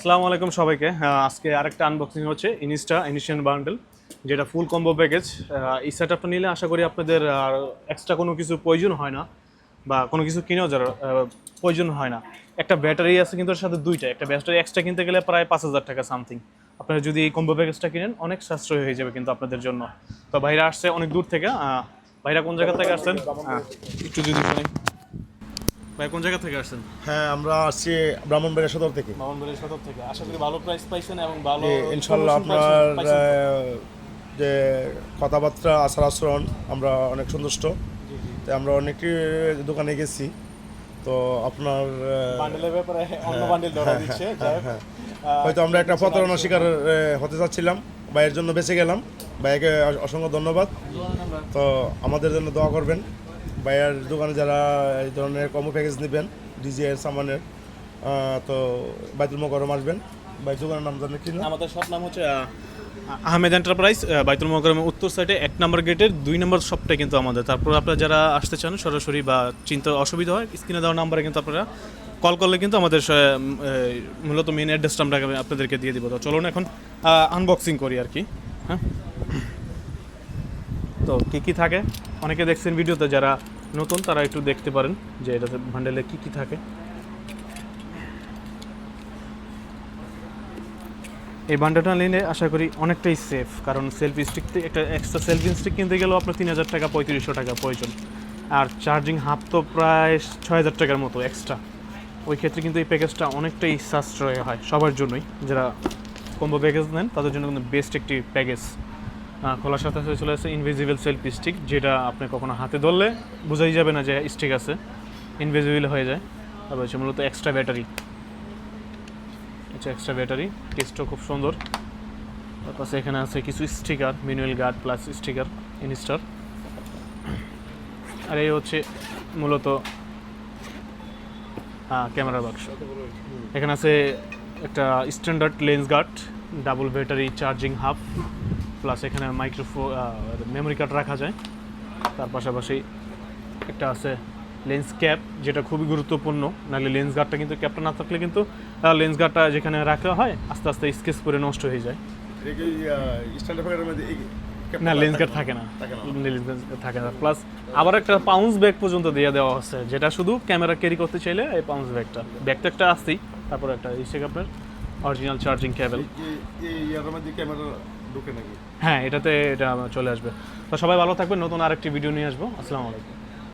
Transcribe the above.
আসসালামু আলাইকুম সবাইকে। আজকে আরেকটা আনবক্সিং হচ্ছে ইনিশিয়াল বান্ডেল, যেটা ফুল কম্বো প্যাকেজ। এই সেটআপটা নিলে আশা করি আপনাদের আর এক্সট্রা কোনো কিছু প্রয়োজন হয় না, বা কোনো কিছু কিনেও যারা প্রয়োজন হয় না। একটা ব্যাটারি আছে কিন্তু এর সাথে দুইটা, একটা ব্যাটারি এক্সট্রা কিনতে গেলে প্রায় 5,000 টাকা সামথিং। আপনারা যদি এই কম্বো প্যাকেজটা কিনেন অনেক সাশ্রয় হয়ে যাবে কিন্তু আপনাদের জন্য। তো ভাইরা আসছে অনেক দূর থেকে। ভাইরা কোন জায়গা থেকে আসছেন একটু যদি শুনি। ভাই কোন জায়গা থেকে আসছেন? হ্যাঁ, আমরা আসছি ব্রাহ্মণবাড়িয়া সদর থেকে। বামনবাড়িয়া সদর থেকে। আশা করি ভালো প্রাইস পাইছেন এবং ভালো ইনশাল্লাহ promotion আপনার পাইছেন তো? যে কথাবার্তা আচার আচরণ আমরা অনেক সন্তুষ্ট। তাই আমরা অনেকটি দোকানে গেছি, তো আপনার বান্ডেলের ব্যাপারে অন্য বান্ডেল ধরা দিচ্ছে। যাই হোক, হয়তো আমরা একটা প্রতারণার শিকার হতে চাচ্ছিলাম, ভাইয়ের জন্য বেঁচে গেলাম। ভাইকে অসংখ্য ধন্যবাদ। তো আমাদের জন্য দোয়া করবেন। ভাইয়ের দোকানে যারা এই ধরনের কম্বো প্যাকেজ নেবেন ডিজিআইয়ের সামানের, তো বাইতুল মোকাররম আসবেন। ভাই দোকানের নাম জানেন কি না? আমাদের শপ নাম হচ্ছে আহমেদ এন্টারপ্রাইজ, বাইতুল মোকাররমের উত্তর সাইডে 1 নম্বর গেটের 2 নম্বর শপটাই কিন্তু আমাদের। তারপর আপনারা যারা আসতে চান সরাসরি বা চিন্তা অসুবিধা হয়, স্ক্রিনে দেওয়া নাম্বারে কিন্তু আপনারা কল করলে কিন্তু আমাদের মূলত মেন অ্যাড্রেসটা আমরা আপনাদেরকে দিয়ে দিব। তো চলুন এখন আনবক্সিং করি আর কি। হ্যাঁ, তো কী কী থাকে অনেকে দেখছেন ভিডিওতে, যারা নতুন তারা একটু দেখতে পারেন যে এটাতে বান্ডেলে কী কী থাকে। এই বান্ডেলটা নিলে আশা করি অনেকটাই সেফ, কারণ সেলফি স্টিক একটা এক্সট্রা সেলফি স্টিক কিনতে গেলেও আপনার 3,000 টাকা 3,500 টাকা প্রয়োজন, আর চার্জিং হাব তো প্রায় 6,000 টাকার মতো এক্সট্রা। ওই ক্ষেত্রে কিন্তু এই প্যাকেজটা অনেকটাই সাশ্রয় হয় সবার জন্যই। যারা কম্বো প্যাকেজ নেন তাদের জন্য কিন্তু বেস্ট একটি প্যাকেজ। খোলার সাথে সাথে চলে আসে ইনভিজিবল সেলফি স্টিক, যেটা আপনি কখনো হাতে ধরলে বোঝাই যাবে না যে স্টিক আছে, ইনভিজিবল হয়ে যায়। তারপর হচ্ছে মূলত এক্সট্রা ব্যাটারি, এক্সট্রা ব্যাটারি, কেসটাও খুব সুন্দর। তারপর এখানে আছে কিছু sticker, manual guard plus sticker ইনস্টার। আর এই হচ্ছে মূলত ক্যামেরা বাক্স। এখানে আছে একটা standard lens guard, double battery charging hub, plus এখানে মেমোরি কার্ড রাখা যায়। তার পাশাপাশি একটা আছে লেন্স ক্যাপ, যেটা খুবই গুরুত্বপূর্ণ। নাহলে লেন্স গার্ডটা কিন্তু, ক্যাপটা না থাকলে কিন্তু লেন্স গার্ডটা যেখানে রাখা হয় আস্তে আস্তে স্কেচ করে নষ্ট হয়ে যায়। না, লেন্স গার্ড থাকে না, লেন্স গার্ড থাকে না। প্লাস আবার একটা পাউন্স ব্যাগ পর্যন্ত দিয়ে দেওয়া হচ্ছে, যেটা শুধু ক্যামেরা ক্যারি করতে চাইলে এই পাউন্স ব্যাগটা একটা আসতেই। তারপর একটা আপনার অরিজিনাল চার্জিং কেবল। হ্যাঁ, এটা চলে আসবে। তো সবাই ভালো থাকবেন, নতুন আরেকটি ভিডিও নিয়ে আসবো। আসসালামু আলাইকুম।